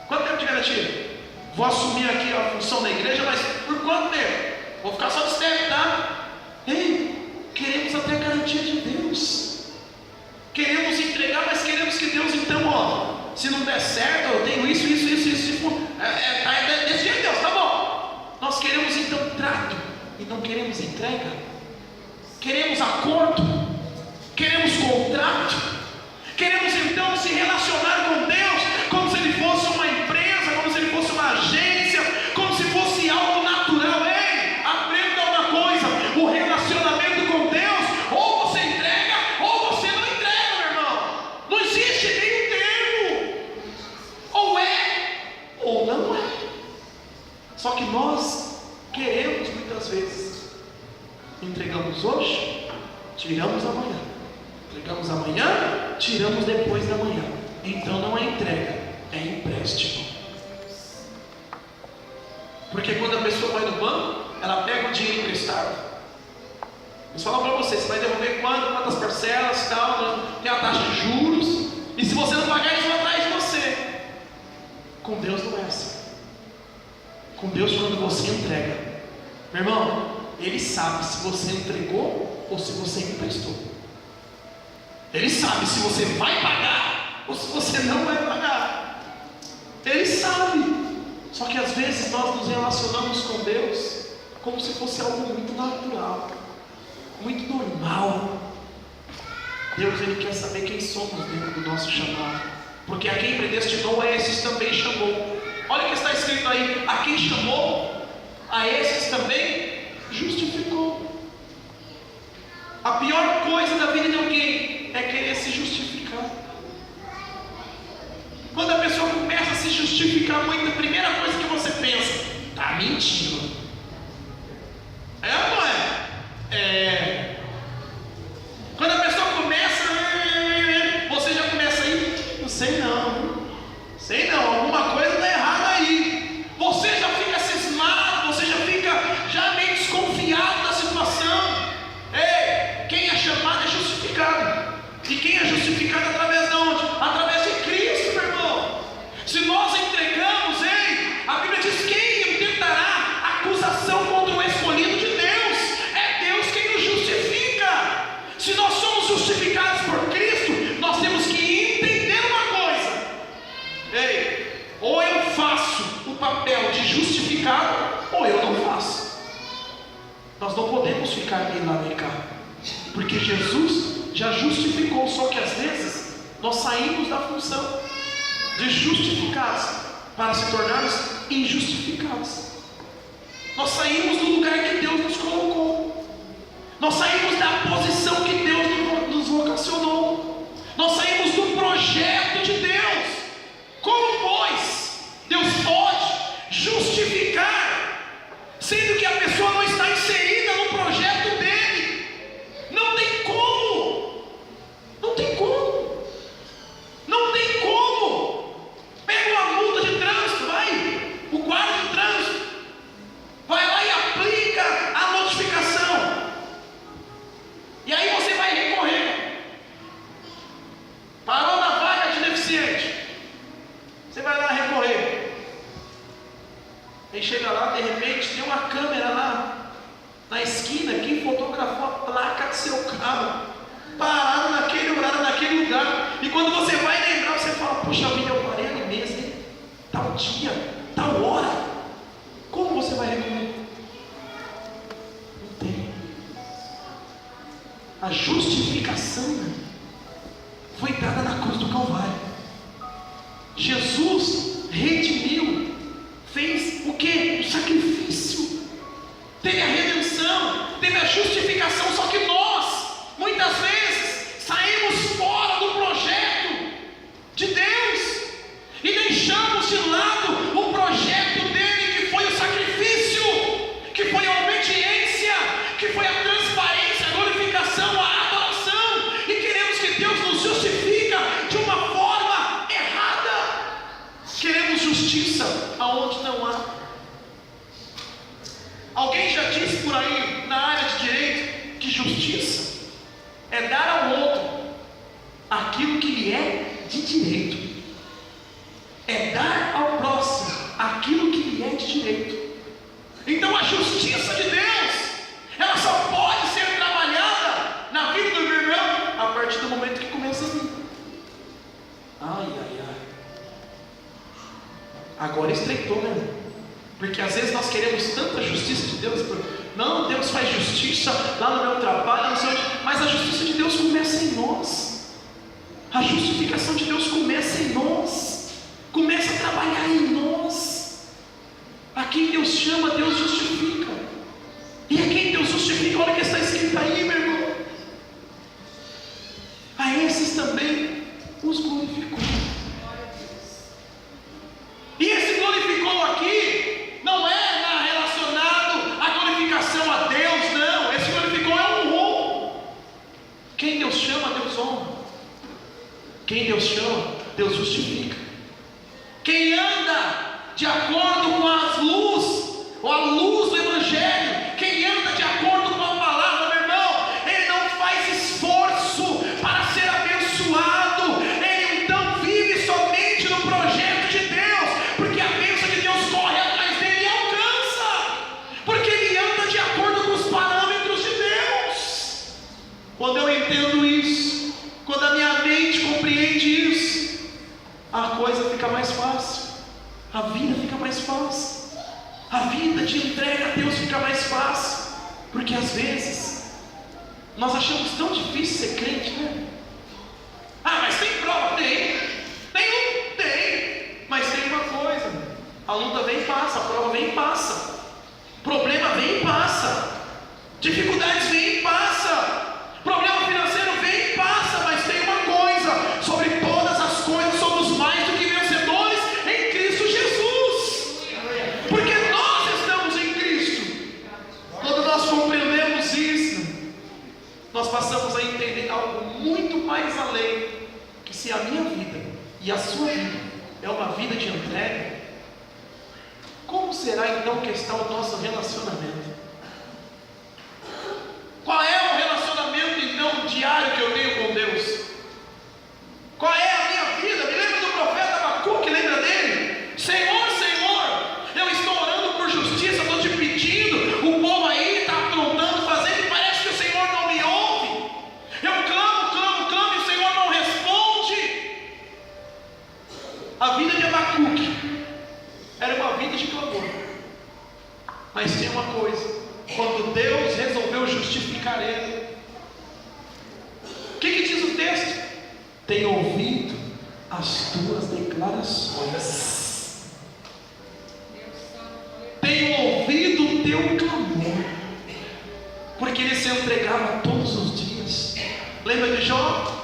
Quanto tempo de garantia? Vou assumir aqui a função da igreja, mas por quanto tempo? Vou ficar só de step, tá? Ei, queremos até a garantia de Deus. Queremos entregar, mas queremos que Deus então, se não der certo, eu tenho isso. Tá desse jeito, Deus, tá bom. Nós queremos então trato e não queremos entrega. Queremos acordo, queremos contrato. Queremos então se relacionar com Deus como se Ele fosse uma empresa, como se Ele fosse uma agência, como se fosse algo natural. Ei, aprenda uma coisa: o relacionamento com Deus, ou você entrega ou você não entrega, meu irmão. Não existe meio termo. Ou é ou não é. Só que nós queremos muitas vezes: entregamos hoje, tiramos amanhã. Entregamos amanhã, tiramos depois da manhã. Então não é entrega, é empréstimo. Porque quando a pessoa vai no banco, ela pega o dinheiro emprestado. Eles falam para você: você vai devolver quantas parcelas e tal, tem a taxa de juros, e se você não pagar, eles vão atrás de você. Com Deus não é assim. Com Deus, quando você entrega, meu irmão, Ele sabe se você entregou ou se você emprestou. Ele sabe se você vai pagar ou se você não vai pagar. Ele sabe. Só que às vezes nós nos relacionamos com Deus como se fosse algo muito natural, muito normal. Deus, Ele quer saber quem somos dentro do nosso chamado. Porque a quem predestinou, a esses também chamou. Olha o que está escrito aí: a quem chamou, a esses também justificou. A pior coisa da vida de alguém é querer se justificar. justificar muito, a primeira coisa que você pensa: tá mentindo. É ou não é? Quando a pessoa começa, você já começa aí: não sei não, alguma coisa está errada aí. Você já fica cismado, você já fica já meio desconfiado da situação. Ei, quem é chamado é justificado. E quem é justificado através de onde? Através de Cristo, meu irmão. Se nós entregamos, a Bíblia diz: quem intentará acusação contra o escolhido de Deus? É Deus quem nos justifica. Se nós somos justificados por Cristo, nós temos que entender uma coisa: ou eu faço o papel de justificado, ou eu não faço. Nós não podemos ficar nem lá nem cá, porque Jesus já justificou. Só que às vezes nós saímos da função de justificados para se tornarmos injustificados. Nós saímos do lugar que Deus nos colocou. Nós saímos da posição que Deus nos vocacionou. Nós saímos do projeto de Deus. Como, pois, Deus pode justificar, sendo que a pessoa não está inserida no projeto dele? Não tem como. Não tem como. Não tem como. Pega uma multa de trânsito, o guarda de trânsito vai lá e aplica a notificação. E aí você vai recorrer. Parou na vaga de deficiente, você vai lá recorrer. Aí chega lá, de repente tem uma câmera lá na esquina que fotografou a placa do seu carro, parado naquele horário, naquele lugar. E quando você vai lembrar, você fala: poxa vida, eu parei ali mesmo, hein? Tal dia, tal hora. Como você vai recorrer? Não tem. A justificação foi dada na cruz do Calvário. Jesus redimiu, fez o que? O sacrifício. Teve a redenção, teve a justificação. Só que nós, muitas vezes, saímos fora do projeto de Deus e deixamos de lado o projeto dele, que foi o sacrifício, que foi a obediência, que foi a transparência, a glorificação, a adoração, e queremos que Deus nos justifica de uma forma errada. Queremos justiça aonde não há. Alguém já disse por aí na área de direito que justiça é dar ao outro aquilo que lhe é de direito. É dar ao próximo aquilo que lhe é de direito. Então a justiça de Deus, ela só pode ser trabalhada na vida do meu irmão a partir do momento que começa a vir. Ai. Agora estreitou, né? Porque às vezes nós queremos tanta justiça de Deus. Não, Deus faz justiça lá no meu trabalho, mas a justiça de Deus começa em nós. A justificação de Deus começa em nós. Começa a trabalhar em nós. A quem Deus chama, Deus justifica. E a quem Deus justifica, olha o que está escrito aí, meu irmão: a esses também os glorificou. E esse glorificou aqui não é relacionado à glorificação a Deus, não. Esse glorificou é honrou. Quem Deus chama, Deus honra. Quem Deus chama, Deus justifica. Quem anda de acordo com as luz, ou a luz do Evangelho, quem anda de acordo com a palavra, meu irmão, ele não faz esforço para ser abençoado. Ele então vive somente no projeto de Deus, porque a bênção de Deus corre atrás dele e alcança, porque ele anda de acordo com os parâmetros de Deus. Quando eu entendo isso, quando a minha mente compreende isso, a coisa fica mais fácil, a vida fica mais fácil, a vida de entrega a Deus fica mais fácil, porque às vezes nós achamos tão difícil ser crente, né? Mas tem prova? Tem, mas tem uma coisa: a luta vem e passa, a prova vem e passa, problema vem e passa, dificuldades vem e passa, problema financeiro vem e passa, mas tem uma coisa: sobre todas as coisas somos mais do que vencedores em Cristo se a minha vida e a sua vida é uma vida de entrega, como será então que está o nosso relacionamento? Qual é o relacionamento então diário que eu tenho com Deus? Qual é a minha vida? Me lembra do profeta Abacuque, lembra dele? Senhor, Senhor, eu estou orando por justiça, estou te pedindo, o povo aí está aprontando, fazendo, e parece que o Senhor não me ouve. Eu clamo, clamo, clamo, e o Senhor não responde. A vida de Abacuque era uma vida de clamor. Mas tem uma coisa: quando Deus resolveu justificar ele, o que diz o texto? Tenho ouvido as tuas declarações, tenho ouvido o teu clamor, porque ele se entregava todos os dias. Lembra de Jó?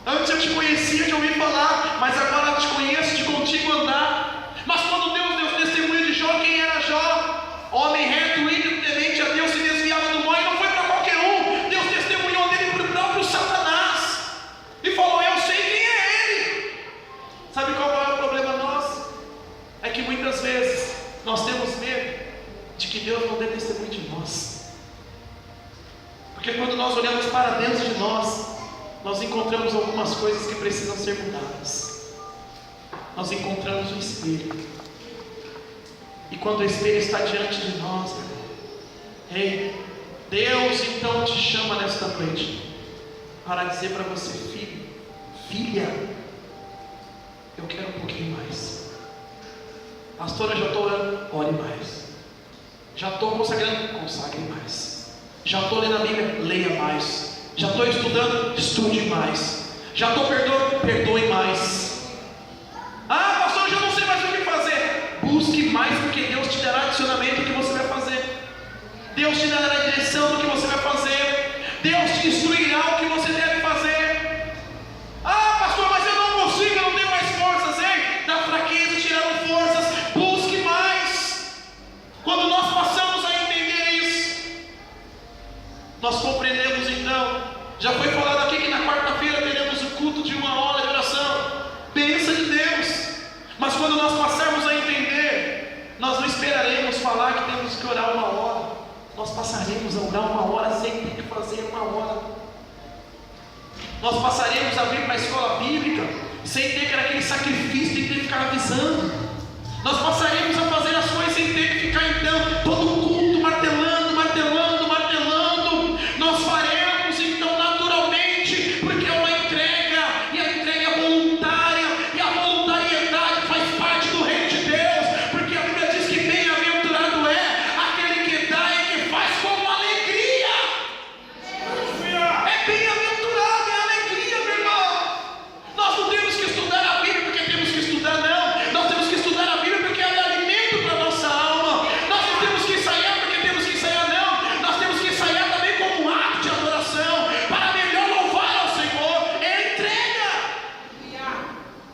Antes eu te conhecia de ouvir falar, mas agora eu te conheço de contigo andar. Mas quando Deus deu testemunho de Jó, quem era Jó? Homem reto, íntegro, temente a Deus, se desviava do mal, e não foi para qualquer um. Deus testemunhou dele para o próprio Satanás e falou: eu sei quem é ele. Sabe qual é o problema nosso? É que muitas vezes nós temos medo de que Deus não dê testemunho de nós, porque quando nós olhamos para dentro de nós encontramos algumas coisas que precisam ser mudadas. Nós encontramos o espelho, e quando o espelho está diante de nós, ei, Deus então te chama nesta noite para dizer para você: filho, filha, eu quero um pouquinho mais. Pastora, já estou orando, ore mais. Já estou consagrando, consagre mais. Já estou lendo a Bíblia, leia mais. Já estou estudando, estude mais. Já estou perdoando, perdoe mais. Ah, pastor, eu já não sei mais o que fazer. Busque mais, porque Deus te dará adicionamento do que você vai fazer. Deus te dará a direção do que você vai fazer. Deus te instruirá o que você deve fazer. Ah, pastor, mas eu não consigo, eu não tenho mais forças. Ei, da fraqueza tiraram forças. Busque mais. Quando nós passamos a entender isso, nós compreendemos então. Já foi falado aqui que na quarta-feira teremos o culto de 1 hora de oração. Bênção de Deus. Mas quando nós passarmos a entender, nós não esperaremos falar que temos que orar 1 hora. Nós passaremos a orar 1 hora sem ter que fazer 1 hora. Nós passaremos a vir para a escola bíblica sem ter que aquele sacrifício de ter que ficar avisando. Nós passaremos a fazer as coisas sem ter que ficar então todo culto martelando, martelando, martelando. Nós faremos então naturalmente, porque é uma entrega, e a entrega é voluntária, e a voluntariedade faz parte do reino de Deus, porque a Bíblia diz que bem-aventurado é aquele que dá e que faz com alegria. É bem-aventurado, é alegria, meu irmão. Nós não temos que estudar a Bíblia porque temos que estudar, não. Nós temos que estudar a Bíblia porque ela é alimento para a nossa alma. Nós não temos que ensaiar porque temos que ensaiar, não. Nós temos que ensaiar também como um ato de adoração, para melhor louvar ao Senhor. É entrega.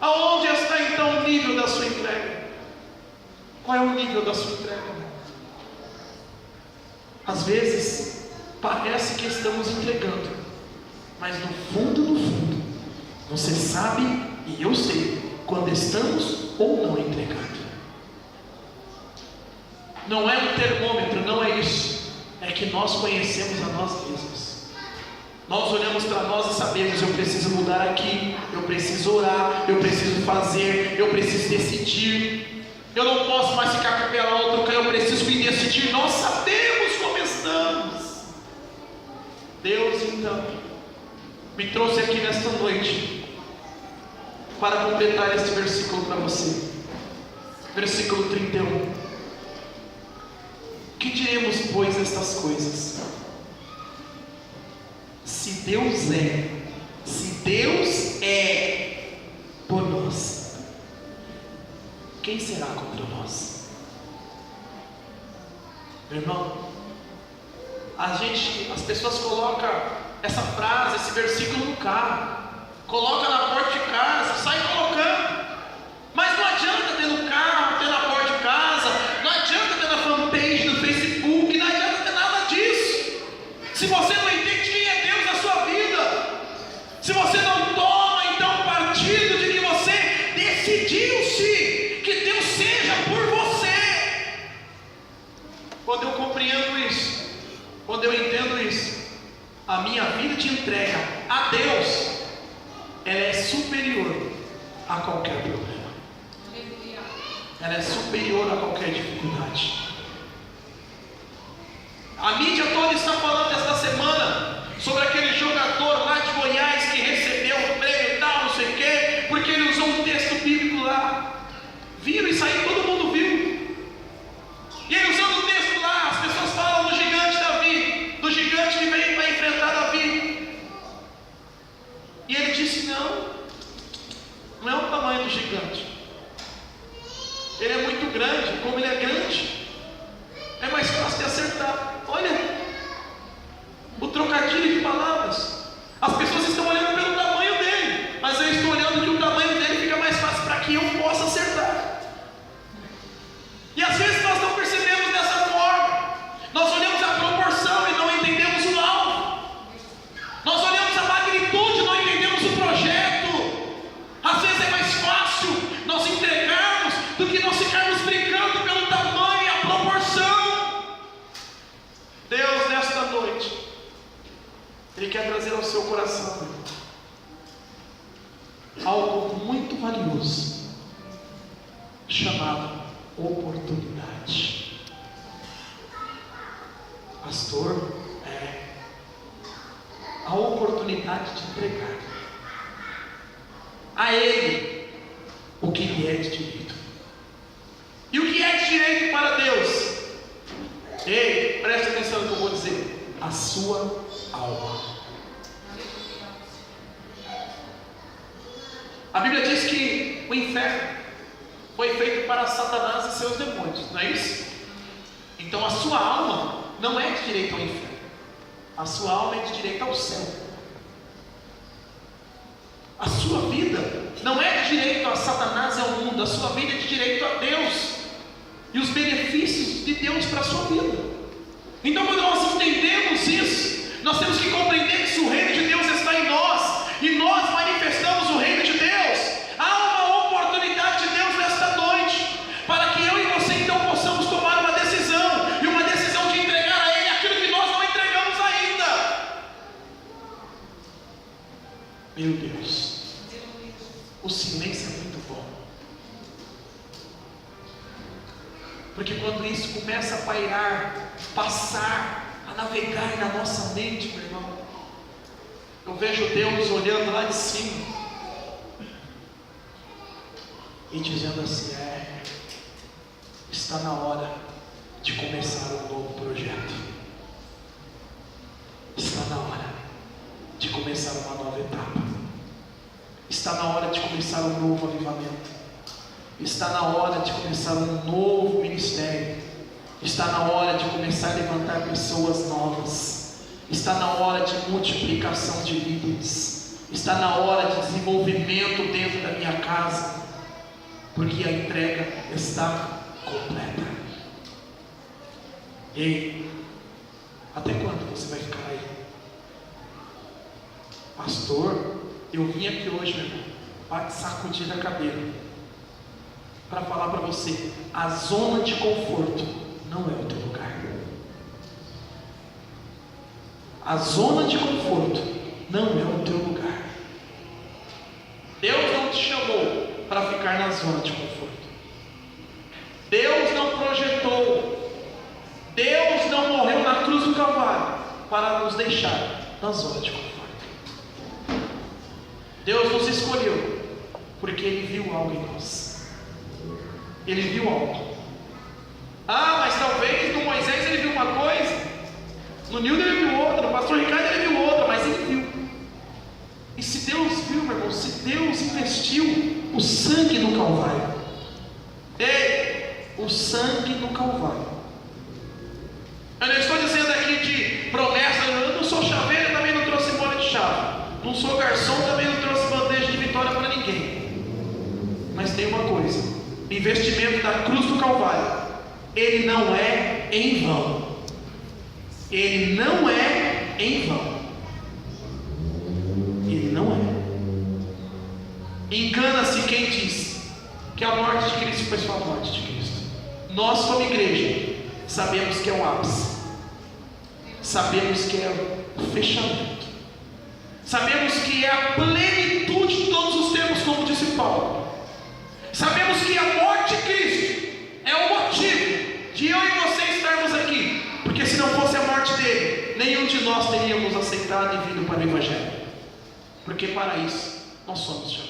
Aonde está então o nível da sua entrega? Qual é o nível da sua entrega? Às vezes parece que estamos entregando, mas no fundo, você sabe e eu sei quando estamos ou não entregando. Não é um termômetro, não é isso. É que nós conhecemos a nós mesmos. Nós olhamos para nós e sabemos: eu preciso mudar aqui, eu preciso orar, eu preciso fazer, eu preciso decidir. Eu não posso mais ficar com o pé alto, eu preciso me decidir. Nós sabemos como estamos. Deus então me trouxe aqui nesta noite para completar este versículo para você. Versículo 31. Que diremos, pois, estas coisas? Se Deus é por nós, quem será contra nós? Meu irmão, as pessoas colocam essa frase, esse versículo no carro, coloca na porta de casa, sai colocando. Mas não adianta ter no carro, ter na porta de casa, não adianta ter na fanpage no Facebook, não adianta ter nada disso. Se você não entende quem é Deus na sua vida, se você não toma então partido compreendo isso, quando eu entendo isso, a minha vida de entrega a Deus, ela é superior a qualquer problema. Ela é superior a qualquer dificuldade. A mídia toda está falando esta semana sobre aquele jogador lá de Goiás que recebeu o prêmio e tal, não sei o quê, porque ele usou um texto bíblico lá. Viram isso aí? Todo mundo viu. E ele usando o texto lá, as pessoas falam do gigante Davi, do gigante que veio para enfrentar Davi. E ele disse: não é o tamanho do gigante. Ele é muito grande. Como ele é grande, é mais fácil de acertar. Olha o trocadilho de palavras. As pessoas estão olhando pelo tamanho dele, mas eu estou olhando que o tamanho dele fica mais fácil para que eu possa acertar. E às vezes nós não percebemos dessa forma. Nós olhamos a proporção e não entendemos o alvo. Nós olhamos a magnitude e não entendemos o projeto. Às vezes é mais fácil nós entregarmos do que nós ficarmos brincando pelo tamanho e a proporção. Deus, nesta noite, Ele quer trazer ao seu coração algo muito valioso, chamado oportunidade. Pastor, a oportunidade de entregar a Ele o que lhe é de direito. E o que é de direito para Deus? Ei, preste atenção no que eu vou dizer. A sua alma. A Bíblia diz que o inferno foi feito para Satanás e seus demônios, não é isso? Então a sua alma não é de direito ao inferno. A sua alma é de direito ao céu. A sua vida não é de direito a Satanás e ao mundo. A sua vida é de direito a Deus e os benefícios de Deus para a sua vida. Então, quando nós entendemos isso, nós temos que compreender que se o reino de Deus está em nós e nós manifestamos o reino de Deus, há uma oportunidade de Deus nesta noite para que eu e você então possamos tomar uma decisão, e uma decisão de entregar a Ele aquilo que nós não entregamos ainda. Meu Deus, o silêncio é muito bom. Porque quando isso começa a pairar, passar, a navegar na nossa mente, meu irmão, eu vejo Deus olhando lá de cima e dizendo assim: está na hora de começar um novo projeto. Está na hora de começar uma nova etapa. Está na hora de começar um novo avivamento. Está na hora de começar um novo ministério. Está na hora de começar a levantar pessoas novas. Está na hora de multiplicação de líderes. Está na hora de desenvolvimento dentro da minha casa, porque a entrega está completa. Ei, até quando você vai ficar aí? Pastor, eu vim aqui hoje, meu irmão, para sacudir a cadeira, para falar para você: a zona de conforto não é o teu lugar. A zona de conforto não é o teu lugar. Deus não te chamou para ficar na zona de conforto. Deus não projetou, Deus não morreu na cruz do Calvário para nos deixar na zona de conforto. Deus nos escolheu porque Ele viu algo em nós. Ele viu algo. Mas talvez no Moisés Ele viu uma coisa, no Nildo Ele viu outra, no pastor Ricardo Ele viu outra, mas Ele viu. E se Deus viu, meu irmão, se Deus investiu o sangue no Calvário, o sangue no Calvário. Eu não estou dizendo aqui de promessa, eu não sou chaveiro, também não trouxe bola de chave. Não sou garçom, também não trouxe bandeja de vitória para ninguém. Mas tem uma coisa: o investimento da cruz do Calvário, ele não é em vão. Ele não é em vão. Ele não é. Engana-se quem diz que a morte de Cristo foi só a morte de Cristo. Nós, como igreja, sabemos que é o ápice. sabemos que é o fechamento, sabemos que é a plenitude de todos os termos, como disse Paulo. Sabemos que a morte de Cristo é o motivo de eu e você estarmos aqui, porque se não fosse a morte dele, nenhum de nós teríamos aceitado e vindo para o Evangelho, porque para isso nós somos chamados.